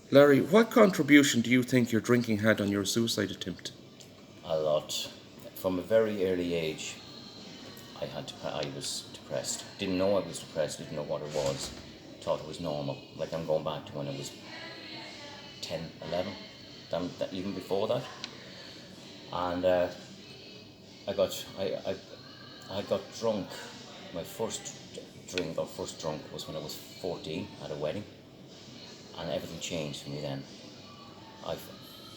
Larry, what contribution do you think your drinking had on your suicide attempt? A lot. From a very early age, I was depressed. Didn't know I was depressed, didn't know what it was. Thought it was normal. Like I'm going back to when I was 10, 11, even before that. And I got I got drunk. My first drunk was when I was 14 at a wedding, and everything changed for me then. I,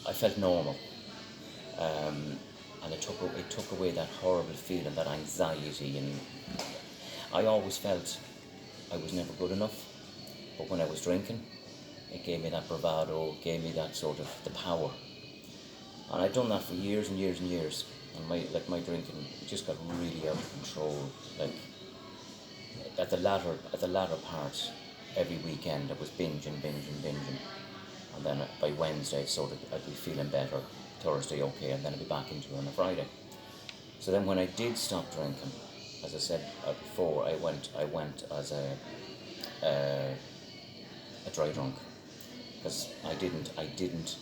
I felt normal, and it took away that horrible feeling, that anxiety, and I always felt I was never good enough. But when I was drinking, it gave me that bravado, gave me that sort of the power, and I'd done that for years and years and years. And my drinking just got really out of control. Like at the latter part, every weekend I was binging, and then by Wednesday I'd be feeling better. Thursday okay, and then I'd be back into it on a Friday. So then when I did stop drinking, as I said before, I went as a dry drunk, because I didn't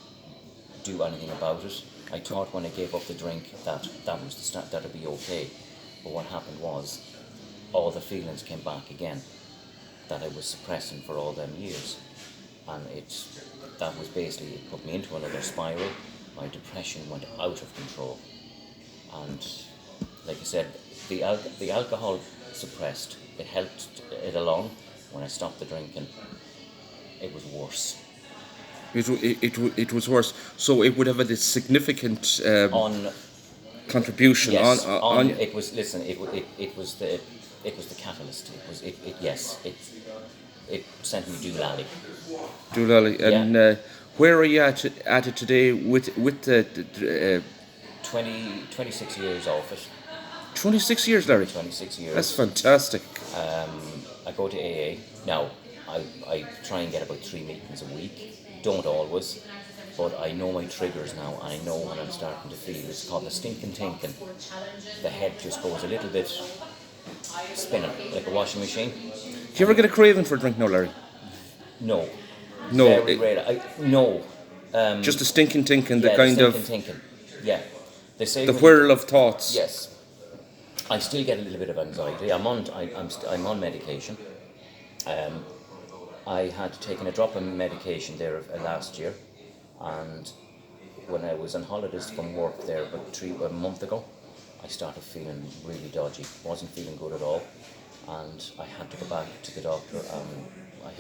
do anything about it. I thought when I gave up the drink that was the start, that'd be okay. But what happened was, all the feelings came back again that I was suppressing for all them years, and that was basically, it put me into another spiral. My depression went out of control, and like I said, the alcohol suppressed. It helped it along. When I stopped the drinking, it was worse. It was worse. So it would have had a significant On contribution Yes, on it was. Listen, it was the catalyst. It sent me doolally. Doolally. Yeah. And where are you at it today with the 26 years off it. 26 years, Larry? 26 years. That's fantastic. I go to AA now. I try and get about 3 meetings a week. Don't always, but I know my triggers now, and I know when I'm starting to feel. It's called the stinking thinking. The head just goes a little bit spinning like a washing machine. Do you ever get a craving for a drink now, Larry? No. No. Very rare. No. Just a stinking thinking, Yeah, the kind stinking of thinking. Yeah. They say the whirl of thoughts. Yes. I still get a little bit of anxiety. I'm on medication. I had taken a drop of medication there last year, and when I was on holidays from work there about a month ago, I started feeling really dodgy. Wasn't feeling good at all, and I had to go back to the doctor. I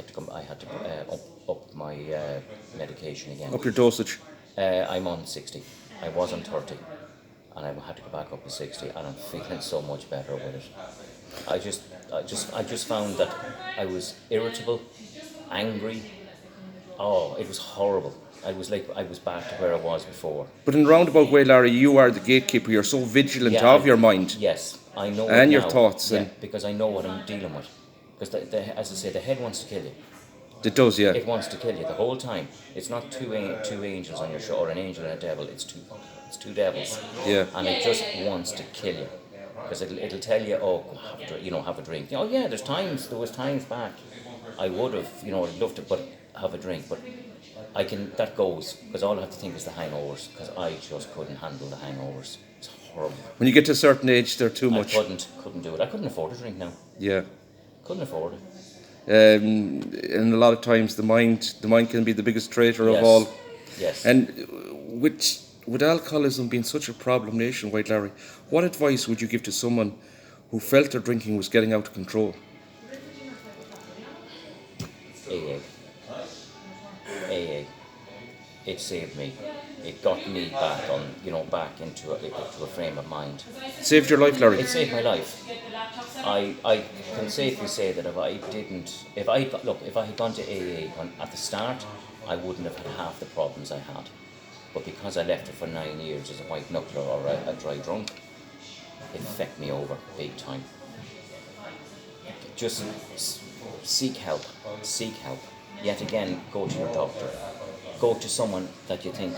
had to up my medication again. Up your dosage. I'm on 60. I was on 30, and I had to go back up to 60, and I'm feeling so much better with it. I just found that I was irritable, angry. Oh, it was horrible. I was back to where I was before. But in a roundabout way, Larry, you are the gatekeeper. You're so vigilant of your mind. Yes, I know. And it your now. thoughts. Yeah, And because I know what I'm dealing with. Because as I say, the head wants to kill you. it does, yeah. It wants to kill you the whole time. It's not two angels on your shoulder, or an angel and a devil. It's two devils. Yeah. And it just wants to kill you, because it'll tell you, oh, have a drink. Oh yeah, there was times back I would have, I'd love to, but have a drink, but that goes, because all I have to think is the hangovers, because I just couldn't handle the hangovers. It's horrible. When you get to a certain age, they're too much. I couldn't do it. I couldn't afford a drink now. Yeah. Couldn't afford it. And a lot of times the mind can be the biggest traitor of all. Yes. And with alcoholism being such a problem nationwide, Larry, what advice would you give to someone who felt their drinking was getting out of control? AA. It saved me. It got me back into a frame of mind. Saved your life, Larry? It saved my life. I can safely say that if I had gone to AA at the start, I wouldn't have had half the problems I had. But because I left it for 9 years as a white knuckler or a dry drunk, it fecked me over big time. Just seek help. Yet again, go to your doctor. Go to someone that you think,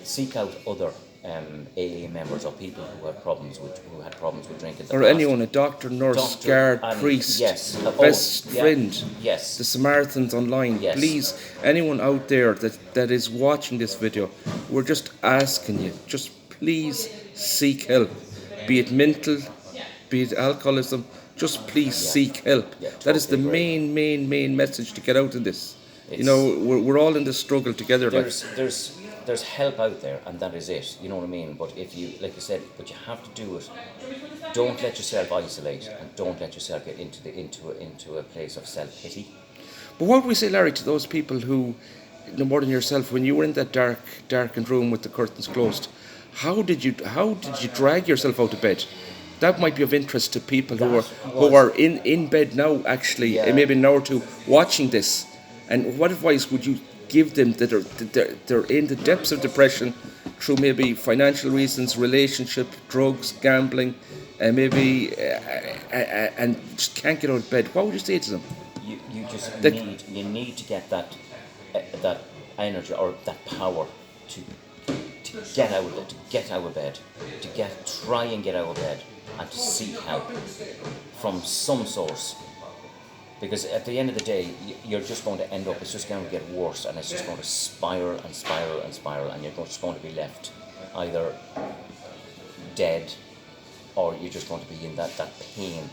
seek out other AA members or people who had problems with drink in the Or past. anyone, a doctor, nurse, Doctor, guard, and priest, yes, best yeah, friend, yes, the Samaritans online. yes, Please, anyone out there that is watching this video, we're just asking you, just please seek help. Be it mental, be it alcoholism, just please yeah, seek help. yeah, That is the totally agree. main message to get out of this. You It's know, we're all in this struggle together. Like, there's help out there, and that is it. You know what I mean? But if you, like you said, but you have to do it. Don't let yourself isolate, and don't let yourself get into a place of self pity. but what would we say, Larry, to those people who, no more than yourself, when you were in that darkened room with the curtains closed, how did you drag yourself out of bed? That might be of interest to people who are in bed now, actually, Yeah. and maybe an hour or two watching this. And what advice would you give them that they're in the depths of depression through maybe financial reasons, relationship, drugs, gambling, and maybe and just can't get out of bed? What would you say to them? You just That- need to get that energy or that power to get out of it, to get out of bed, try and get out of bed, and to seek help from some source. Because at the end of the day, you're just going to end up, it's just going to get worse, and it's just going to spiral and spiral and spiral, and you're just going to be left either dead, or you're just going to be in that pain,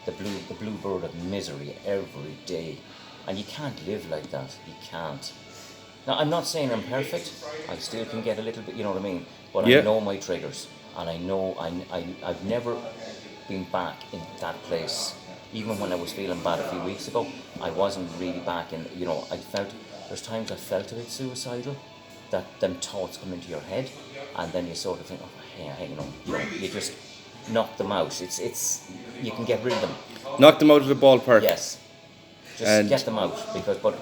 the blue bird of misery every day. And you can't live like that. You can't. Now, I'm not saying I'm perfect. I still can get a little bit, you know what I mean? But Yeah. I know my triggers, and I know I've never been back in that place. Even when I was feeling bad a few weeks ago, I wasn't really back in, there's times I felt a bit suicidal, that them thoughts come into your head, and then you sort of think, oh, hey, hang on, you just knock them out. You can get rid of them. Knock them out of the ballpark. Yes. Just And- get them out, but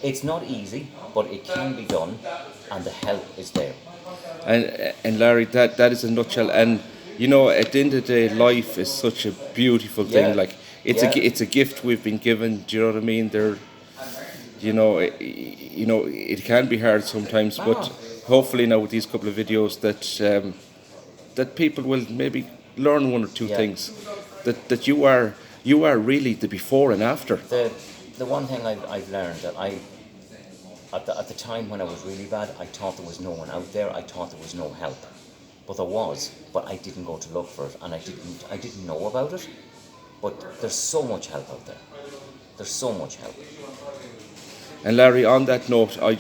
it's not easy, but it can be done, and the help is there. And Larry, that is a nutshell. And you know, at the end of the day, life is such a beautiful thing. Yeah. Like Yeah. it's a gift we've been given. Do you know what I mean? It can be hard sometimes, but Ah. hopefully now with these couple of videos that people will maybe learn one or two Yeah. things. That you are really the before and after. The one thing I've learned that at the time when I was really bad, I thought there was no one out there. I thought there was no help, but there was. But I didn't go to look for it, and I didn't know about it. But there's so much help out there. There's so much help. And Larry, on that note, I'm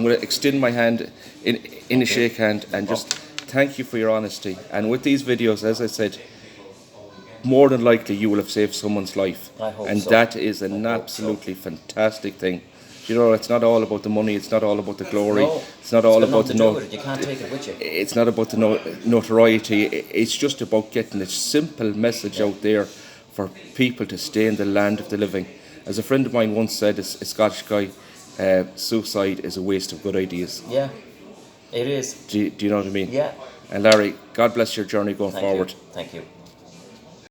going to extend my hand in a shake hand and just thank you for your honesty. And with these videos, as I said, more than likely you will have saved someone's life. I hope and so. that is an I hope absolutely fantastic thing. You know, it's not all about the money, it's not all about the glory, No, it's not all got about the nothing to do with it. You can't take it with you. it's not about the notoriety. It's just about getting a simple message out there for people to stay in the land of the living. As a friend of mine once said, a Scottish guy, suicide is a waste of good ideas. Yeah, it is. Do you know what I mean? Yeah. And Larry, God bless your journey going Thank forward. you. Thank you.